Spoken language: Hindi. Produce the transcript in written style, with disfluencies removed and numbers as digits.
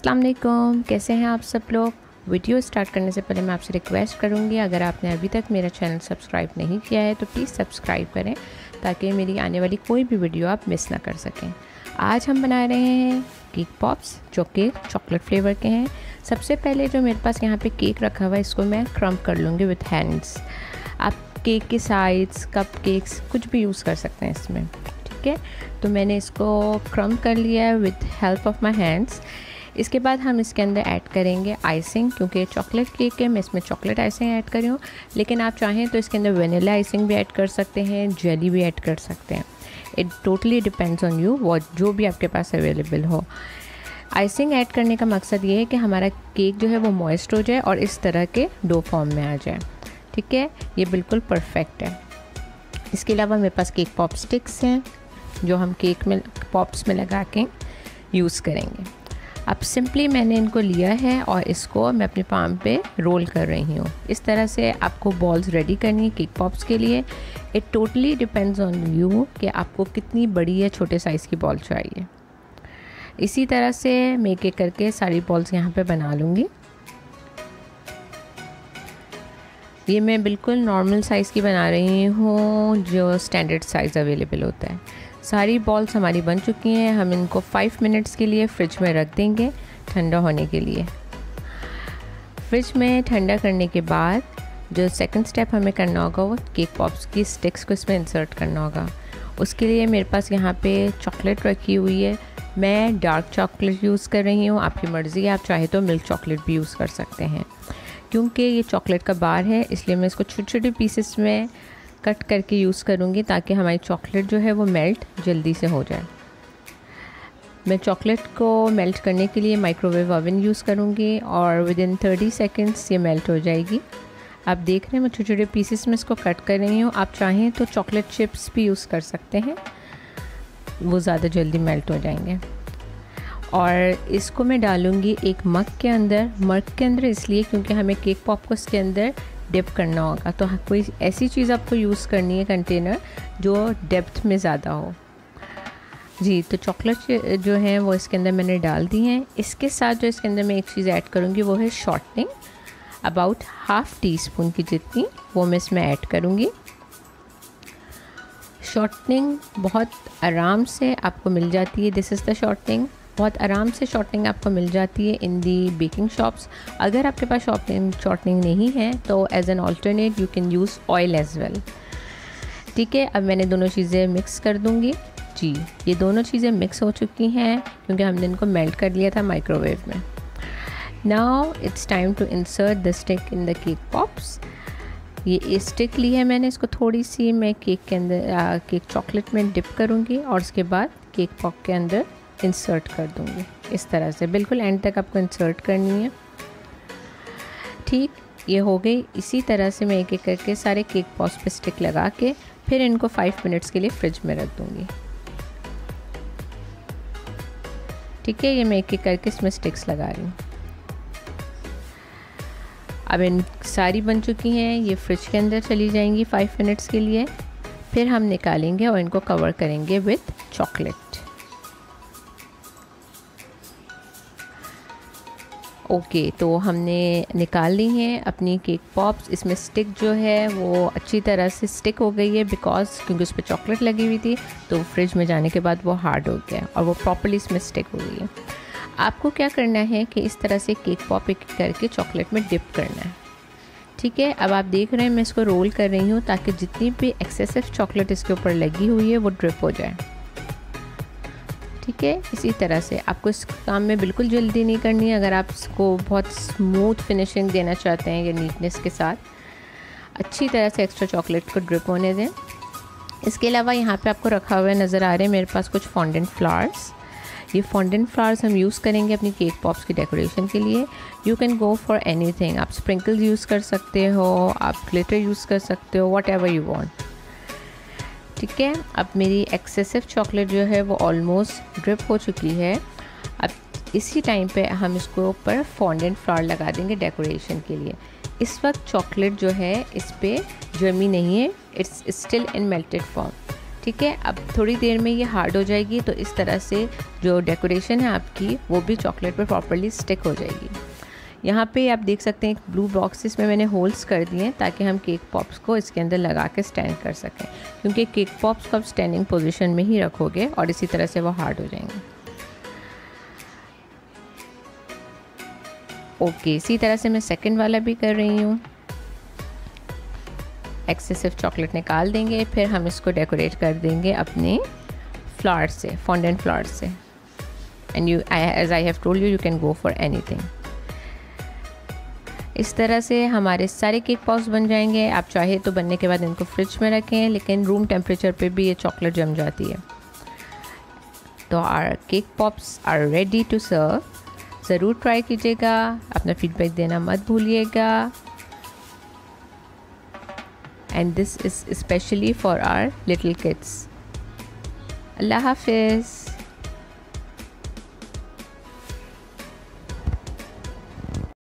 अस्सलाम वालेकुम, कैसे हैं आप सब लोग। वीडियो स्टार्ट करने से पहले मैं आपसे रिक्वेस्ट करूंगी, अगर आपने अभी तक मेरा चैनल सब्सक्राइब नहीं किया है तो प्लीज़ सब्सक्राइब करें ताकि मेरी आने वाली कोई भी वीडियो आप मिस ना कर सकें। आज हम बना रहे हैं केक पॉप्स जो कि चॉकलेट फ्लेवर के हैं। सबसे पहले जो मेरे पास यहाँ पे केक रखा हुआ है इसको मैं क्रम्प कर लूँगी विथ हैंड्स। आप केक के साइड्स, कप केक्स कुछ भी यूज़ कर सकते हैं इसमें, ठीक है। तो मैंने इसको क्रम्प कर लिया है with help of my hands. इसके बाद हम इसके अंदर ऐड करेंगे आइसिंग, क्योंकि चॉकलेट केक है मैं इसमें चॉकलेट आइसिंग ऐड कर रही हूँ, लेकिन आप चाहें तो इसके अंदर वनीला आइसिंग भी ऐड कर सकते हैं, जेली भी ऐड कर सकते हैं। It totally depends on you, वो जो भी आपके पास अवेलेबल हो। आइसिंग ऐड करने का मकसद ये है कि हमारा केक जो है वो मॉइस्ट हो जाए और इस तरह के डो फॉर्म में आ जाए, ठीक है। ये बिल्कुल परफेक्ट है। इसके अलावा मेरे पास केक पॉप स्टिक्स हैं जो हम केक में पॉप्स में लगा के यूज़ करेंगे। अब सिंपली मैंने इनको लिया है और इसको मैं अपने पाम पे रोल कर रही हूँ। इस तरह से आपको बॉल्स रेडी करनी है केक पॉप्स के लिए। It totally depends on you कि आपको कितनी बड़ी या छोटे साइज़ की बॉल चाहिए। इसी तरह से मैं एक एक करके सारी बॉल्स यहाँ पे बना लूँगी। ये मैं बिल्कुल नॉर्मल साइज़ की बना रही हूँ जो स्टैंडर्ड साइज़ अवेलेबल होता है। सारी बॉल्स हमारी बन चुकी हैं। हम इनको 5 मिनट्स के लिए फ्रिज में रख देंगे ठंडा होने के लिए। फ्रिज में ठंडा करने के बाद जो सेकंड स्टेप हमें करना होगा वो केक पॉप्स की स्टिक्स को इसमें इंसर्ट करना होगा। उसके लिए मेरे पास यहाँ पे चॉकलेट रखी हुई है। मैं डार्क चॉकलेट यूज़ कर रही हूँ, आपकी मर्ज़ी है, आप चाहे तो मिल्क चॉकलेट भी यूज़ कर सकते हैं। क्योंकि ये चॉकलेट का बार है इसलिए मैं इसको छोटे छोटे पीसेस में कट करके यूज़ करूँगी ताकि हमारी चॉकलेट जो है वो मेल्ट जल्दी से हो जाए। मैं चॉकलेट को मेल्ट करने के लिए माइक्रोवेव ओवन यूज़ करूँगी और विद इन 30 सेकेंड्स ये मेल्ट हो जाएगी। आप देख रहे हैं मैं छोटे छोटे पीसेस में इसको कट कर रही हूँ। आप चाहें तो चॉकलेट चिप्स भी यूज़ कर सकते हैं, वो ज़्यादा जल्दी मेल्ट हो जाएंगे। और इसको मैं डालूँगी एक मग के अंदर इसलिए क्योंकि हमें केक पॉप को इसके अंदर डिप करना होगा। तो कोई ऐसी चीज़ आपको यूज़ करनी है कंटेनर जो डेप्थ में ज़्यादा हो। जी, तो चॉकलेट जो है वो इसके अंदर मैंने डाल दी हैं। इसके साथ जो इसके अंदर मैं एक चीज़ ऐड करूँगी वो है शॉर्टनिंग, अबाउट ½ टीस्पून की जितनी वो मैं इसमें ऐड करूँगी। शॉर्टनिंग बहुत आराम से आपको मिल जाती है। This is the shortening. बहुत आराम से शॉर्टनिंग आपको मिल जाती है इन दी बेकिंग शॉप्स। अगर आपके पास शॉर्टनिंग नहीं है तो as an alternate you can use oil as well, ठीक है। अब मैंने दोनों चीज़ें मिक्स कर दूंगी। जी, ये दोनों चीज़ें मिक्स हो चुकी हैं क्योंकि हमने इनको मेल्ट कर लिया था माइक्रोवेव में। Now it's time to insert the stick in the cake pops. ये स्टिक ली है मैंने, इसको थोड़ी सी मैं केक के अंदर केक चॉकलेट में डिप करूँगी और उसके बाद केक पॉप के अंदर इंसर्ट कर दूँगी। इस तरह से बिल्कुल एंड तक आपको इंसर्ट करनी है, ठीक। ये हो गई। इसी तरह से मैं एक एक करके सारे केक पॉप्स पे स्टिक लगा के फिर इनको 5 मिनट्स के लिए फ्रिज में रख दूँगी, ठीक है। ये मैं एक एक करके इसमें स्टिक्स लगा रही हूँ। अब इन सारी बन चुकी हैं, ये फ्रिज के अंदर चली जाएंगी 5 मिनट्स के लिए। फिर हम निकालेंगे और इनको कवर करेंगे विथ चॉकलेट। ओके, तो हमने निकाल ली हैं अपनी केक पॉप्स। इसमें स्टिक जो है वो अच्छी तरह से स्टिक हो गई है क्योंकि उस पर चॉकलेट लगी हुई थी, तो फ्रिज में जाने के बाद वो हार्ड हो गया और वो प्रॉपर्ली इसमें स्टिक हो गई है। आपको क्या करना है कि इस तरह से केक पॉप एक करके चॉकलेट में डिप करना है, ठीक है। अब आप देख रहे हैं मैं इसको रोल कर रही हूँ ताकि जितनी भी एक्सेसिव चॉकलेट इसके ऊपर लगी हुई है वो ड्रिप हो जाए, ठीक है। इसी तरह से आपको इस काम में बिल्कुल जल्दी नहीं करनी है। अगर आप इसको बहुत स्मूथ फिनिशिंग देना चाहते हैं या नीटनेस के साथ, अच्छी तरह से एक्स्ट्रा चॉकलेट को ड्रिप होने दें। इसके अलावा यहाँ पे आपको रखा हुआ नज़र आ रहे हैं मेरे पास कुछ फॉन्डेंट फ्लावर्स। ये फॉन्डेंट फ्लावर्स हम यूज़ करेंगे अपनी केक पॉप्स की डेकोरेशन के लिए। You can go for anything. आप स्प्रिंकल्स यूज़ कर सकते हो, आप ग्लिटर यूज़ कर सकते हो, वॉट एवर यू वॉन्ट, ठीक है। अब मेरी एक्सेसिव चॉकलेट जो है वो ऑलमोस्ट ड्रिप हो चुकी है। अब इसी टाइम पे हम इसको ऊपर फॉन्डेंट फ्लावर लगा देंगे डेकोरेशन के लिए। इस वक्त चॉकलेट जो है इस पर जमी नहीं है, it's still in melted form, ठीक है, अब थोड़ी देर में ये हार्ड हो जाएगी, तो इस तरह से जो डेकोरेशन है आपकी वो भी चॉकलेट पर प्रॉपरली स्टिक हो जाएगी। यहाँ पे आप देख सकते हैं एक ब्लू बॉक्स, इसमें मैंने होल्स कर दिए हैं ताकि हम केक पॉप्स को इसके अंदर लगा के स्टैंड कर सकें, क्योंकि केक पॉप्स को आप स्टैंडिंग पोजीशन में ही रखोगे और इसी तरह से वो हार्ड हो जाएंगे। ओके, इसी तरह से मैं सेकंड वाला भी कर रही हूँ। एक्सेसिव चॉकलेट निकाल देंगे, फिर हम इसको डेकोरेट कर देंगे अपने फ्लावर से, फॉन्डेंट फ्लावर से। And you, as I have told you can go for anything. इस तरह से हमारे सारे केक पॉप्स बन जाएंगे। आप चाहे तो बनने के बाद इनको फ्रिज में रखें, लेकिन रूम टेम्परेचर पे भी ये चॉकलेट जम जाती है। तो our cake pops are ready to serve. ज़रूर ट्राई कीजिएगा, अपना फीडबैक देना मत भूलिएगा। And this is specially for our little kids. अल्लाह हाफिज़।